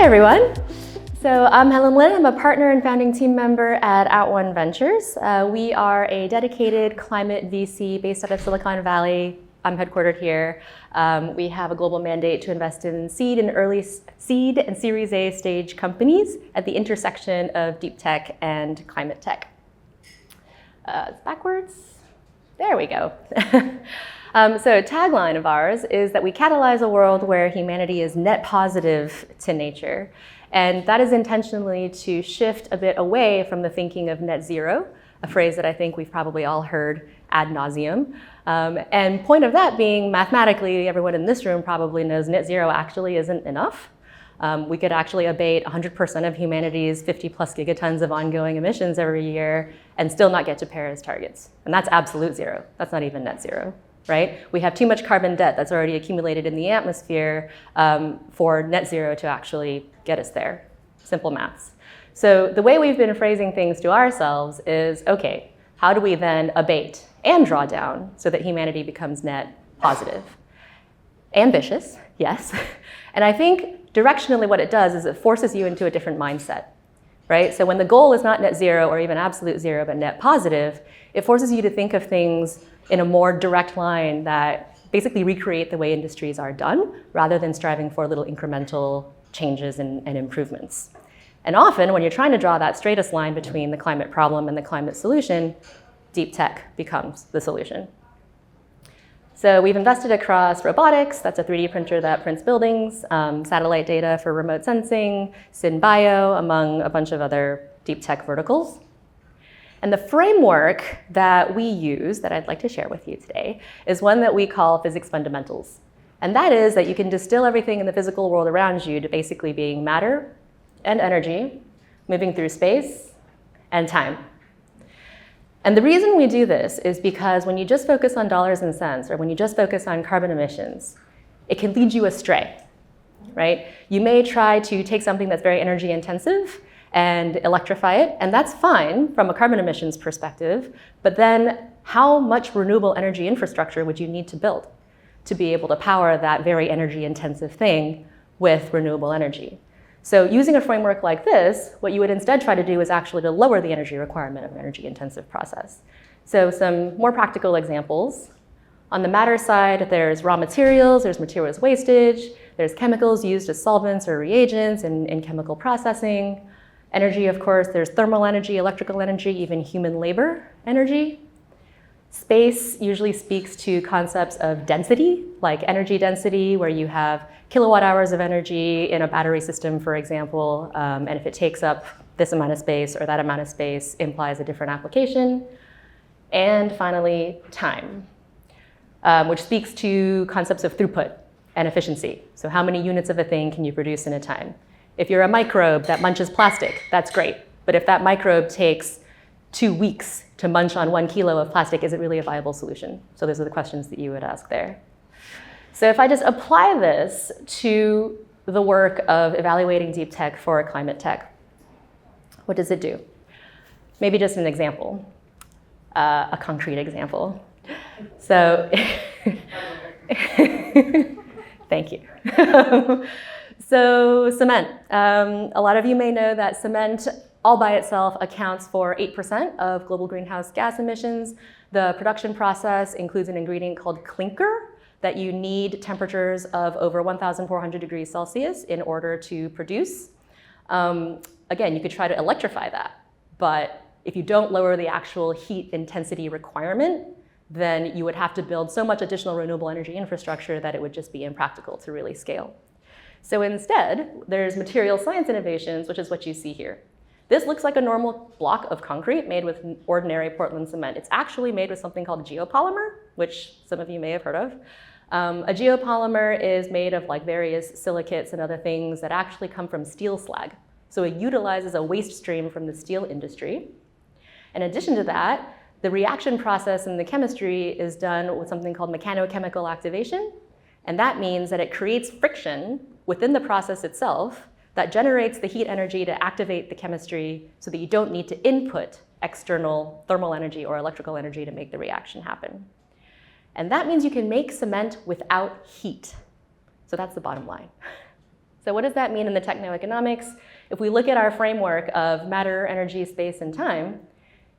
everyone. So I'm Helen. I'm a partner and founding team member at @ONE Ventures. We are a dedicated climate VC based out of Silicon Valley. I'm headquartered here. We have a global mandate to invest in seed and Series A stage companies at the intersection of deep tech and climate tech. Backwards. There we go. So a tagline of ours is that we catalyze a world where humanity is net positive to nature. And that is intentionally to shift a bit away from the thinking of net zero, a phrase that I think we've probably all heard ad nauseum. And point of that being, mathematically, everyone in this room probably knows net zero actually isn't enough. We could actually abate 100% of humanity's 50 plus gigatons of ongoing emissions every year and still not get to Paris targets. And that's absolute zero. That's not even net zero, right? We have too much carbon debt that's already accumulated in the atmosphere for net zero to actually get us there. Simple maths. So the way we've been phrasing things to ourselves is, okay, how do we then abate and draw down so that humanity becomes net positive? Ambitious, yes. And I think directionally what it does is it forces you into a different mindset, right? So when the goal is not net zero or even absolute zero, but net positive, it forces you to think of things in a more direct line that basically recreate the way industries are done, rather than striving for little incremental changes and improvements. And often, when you're trying to draw that straightest line between the climate problem and the climate solution, deep tech becomes the solution. So we've invested across robotics, that's a 3D printer that prints buildings, satellite data for remote sensing, synbio, among a bunch of other deep tech verticals. And the framework that we use, that I'd like to share with you today, is one that we call physics fundamentals. And that is that you can distill everything in the physical world around you to basically being matter and energy, moving through space and time. And the reason we do this is because when you just focus on dollars and cents, or when you just focus on carbon emissions, it can lead you astray, right? You may try to take something that's very energy intensive and electrify it, and that's fine from a carbon emissions perspective, but then how much renewable energy infrastructure would you need to build to be able to power that very energy intensive thing with renewable energy? So using a framework like this, what you would instead try to do is actually to lower the energy requirement of an energy intensive process. So some more practical examples. On the matter side, there's raw materials, there's materials wastage, there's chemicals used as solvents or reagents in chemical processing. Energy, of course, there's thermal energy, electrical energy, even human labor energy. Space usually speaks to concepts of density, like energy density, where you have kilowatt hours of energy in a battery system, for example, and if it takes up this amount of space or that amount of space, implies a different application. And finally, time, which speaks to concepts of throughput and efficiency. So how many units of a thing can you produce in a time? If you're a microbe that munches plastic, that's great. But if that microbe takes 2 weeks to munch on 1 kilo of plastic, is it really a viable solution? So those are the questions that you would ask there. So if I just apply this to the work of evaluating deep tech for climate tech, what does it do? Maybe just an example, a concrete example. So, thank you. So cement. A lot of you may know that cement all by itself accounts for 8% of global greenhouse gas emissions. The production process includes an ingredient called clinker that you need temperatures of over 1,400 degrees Celsius in order to produce. Again, you could try to electrify that, but if you don't lower the actual heat intensity requirement, then you would have to build so much additional renewable energy infrastructure that it would just be impractical to really scale. So instead, there's material science innovations, which is what you see here. This looks like a normal block of concrete made with ordinary Portland cement. It's actually made with something called geopolymer, which some of you may have heard of. A geopolymer is made of like various silicates and other things that actually come from steel slag. So it utilizes a waste stream from the steel industry. In addition to that, the reaction process in the chemistry is done with something called mechanochemical activation. And that means that it creates friction within the process itself that generates the heat energy to activate the chemistry so that you don't need to input external thermal energy or electrical energy to make the reaction happen. And that means you can make cement without heat. So that's the bottom line. So what does that mean in the techno-economics? If we look at our framework of matter, energy, space, and time,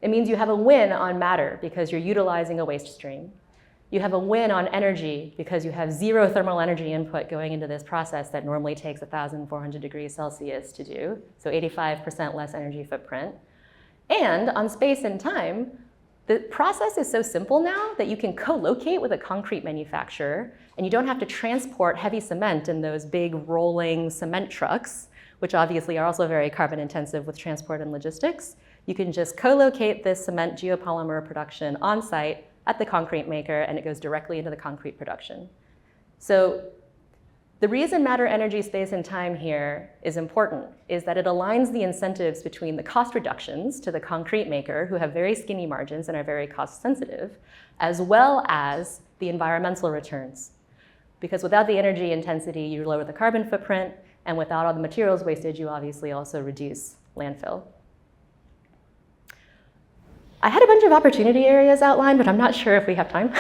it means you have a win on matter because you're utilizing a waste stream. You have a win on energy because you have zero thermal energy input going into this process that normally takes 1,400 degrees Celsius to do, so 85% less energy footprint. And on space and time, the process is so simple now that you can co-locate with a concrete manufacturer, and you don't have to transport heavy cement in those big rolling cement trucks, which obviously are also very carbon intensive with transport and logistics. You can just co-locate this cement geopolymer production on site at the concrete maker, and it goes directly into the concrete production. So the reason matter, energy, space, and time here is important is that it aligns the incentives between the cost reductions to the concrete maker, who have very skinny margins and are very cost sensitive, as well as the environmental returns. Because without the energy intensity, you lower the carbon footprint, and without all the materials wastage, you obviously also reduce landfill. I had a bunch of opportunity areas outlined, but I'm not sure if we have time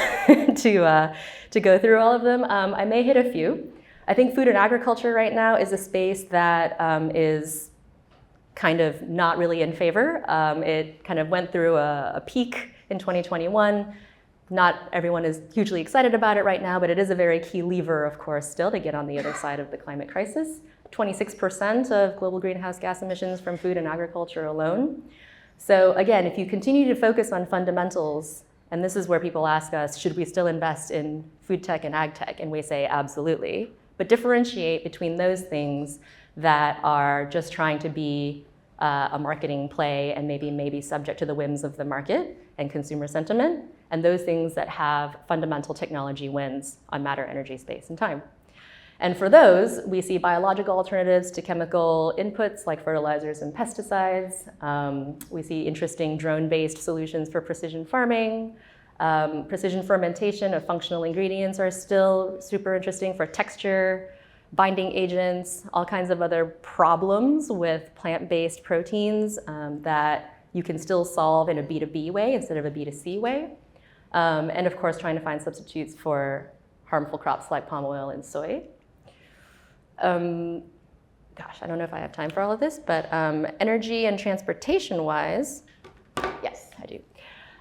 to go through all of them. I may hit a few. I think food and agriculture right now is a space that is kind of not really in favor. It kind of went through a peak in 2021. Not everyone is hugely excited about it right now, but it is a very key lever, of course, still to get on the other side of the climate crisis. 26% of global greenhouse gas emissions from food and agriculture alone. So again, if you continue to focus on fundamentals, and this is where people ask us, should we still invest in food tech and ag tech? And we say absolutely, but differentiate between those things that are just trying to be a marketing play and maybe subject to the whims of the market and consumer sentiment, and those things that have fundamental technology wins on matter, energy, space, and time. And for those, we see biological alternatives to chemical inputs like fertilizers and pesticides. We see interesting drone-based solutions for precision farming. Precision fermentation of functional ingredients are still super interesting for texture, binding agents, all kinds of other problems with plant-based proteins that you can still solve in a B2B way instead of a B2C way. And of course, trying to find substitutes for harmful crops like palm oil and soy. Gosh, I don't know if I have time for all of this, but energy and transportation-wise, yes, I do.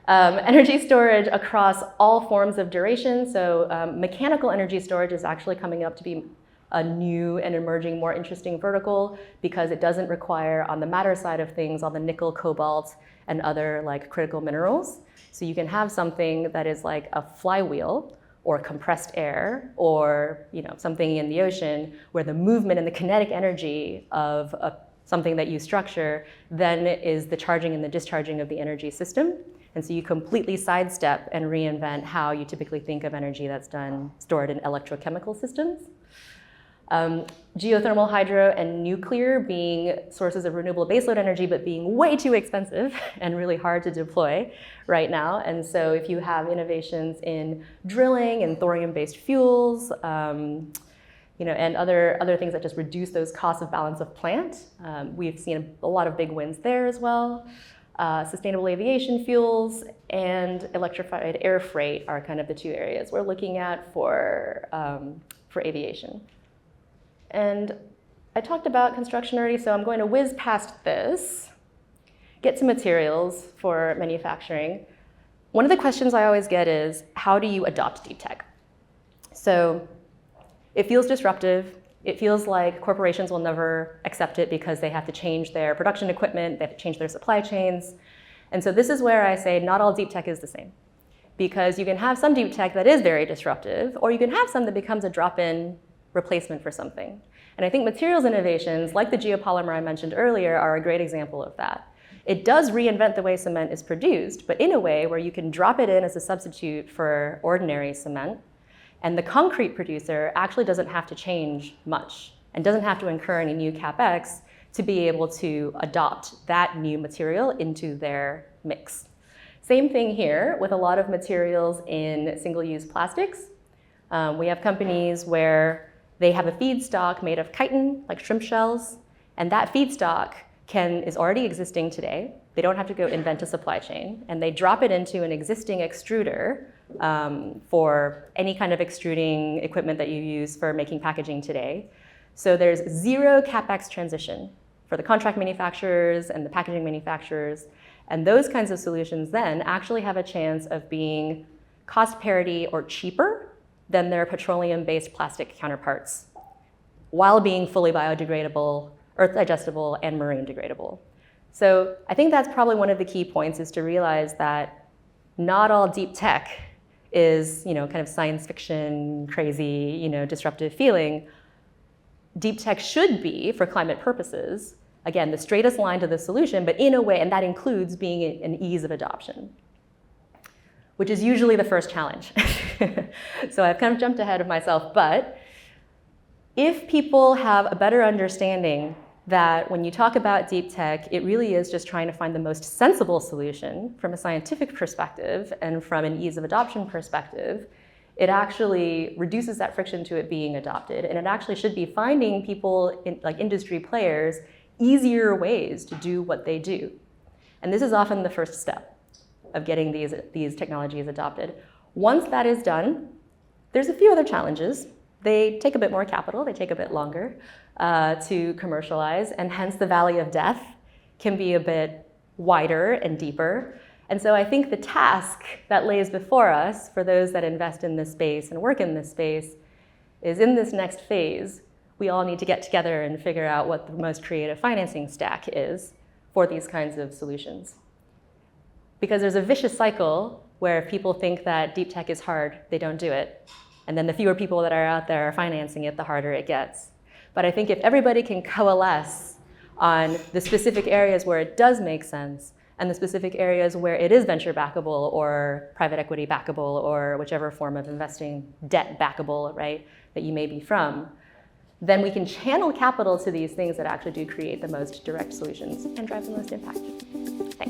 Energy storage across all forms of duration. So mechanical energy storage is actually coming up to be a new and emerging, more interesting vertical because it doesn't require, on the matter side of things, all the nickel, cobalt, and other like critical minerals. So you can have something that is like a flywheel or compressed air, or something in the ocean where the movement and the kinetic energy of something that you structure then is the charging and the discharging of the energy system. And so you completely sidestep and reinvent how you typically think of energy that's stored in electrochemical systems. Geothermal, hydro, and nuclear being sources of renewable baseload energy, but being way too expensive and really hard to deploy right now. And so if you have innovations in drilling and thorium-based fuels, and other things that just reduce those costs of balance of plant, we've seen a lot of big wins there as well. Sustainable aviation fuels and electrified air freight are kind of the two areas we're looking at for aviation. And I talked about construction already, so I'm going to whiz past this, get to materials for manufacturing. One of the questions I always get is, how do you adopt deep tech? So it feels disruptive. It feels like corporations will never accept it because they have to change their production equipment, they have to change their supply chains. And so this is where I say not all deep tech is the same. Because you can have some deep tech that is very disruptive, or you can have some that becomes a drop-in replacement for something. And I think materials innovations, like the geopolymer I mentioned earlier, are a great example of that. It does reinvent the way cement is produced, but in a way where you can drop it in as a substitute for ordinary cement, and the concrete producer actually doesn't have to change much and doesn't have to incur any new CapEx to be able to adopt that new material into their mix. Same thing here with a lot of materials in single-use plastics. We have companies where they have a feedstock made of chitin, like shrimp shells, and that feedstock is already existing today. They don't have to go invent a supply chain, and they drop it into an existing extruder for any kind of extruding equipment that you use for making packaging today. So there's zero CapEx transition for the contract manufacturers and the packaging manufacturers. And those kinds of solutions then actually have a chance of being cost parity or cheaper than their petroleum-based plastic counterparts, while being fully biodegradable, earth digestible, and marine degradable. So I think that's probably one of the key points, is to realize that not all deep tech is, kind of science fiction, crazy, disruptive feeling. Deep tech should be, for climate purposes, again, the straightest line to the solution, but in a way, and that includes being an ease of adoption, which is usually the first challenge. So I've kind of jumped ahead of myself, but if people have a better understanding that when you talk about deep tech, it really is just trying to find the most sensible solution from a scientific perspective and from an ease of adoption perspective, it actually reduces that friction to it being adopted. And it actually should be finding people, like industry players, easier ways to do what they do. And this is often the first step of getting these technologies adopted. Once that is done, there's a few other challenges. They take a bit more capital, they take a bit longer to commercialize, and hence the valley of death can be a bit wider and deeper. And so I think the task that lays before us for those that invest in this space and work in this space is, in this next phase, we all need to get together and figure out what the most creative financing stack is for these kinds of solutions. Because there's a vicious cycle where if people think that deep tech is hard, they don't do it. And then the fewer people that are out there financing it, the harder it gets. But I think if everybody can coalesce on the specific areas where it does make sense, and the specific areas where it is venture backable or private equity backable or whichever form of investing debt backable, right, that you may be from, then we can channel capital to these things that actually do create the most direct solutions and drive the most impact. Thanks.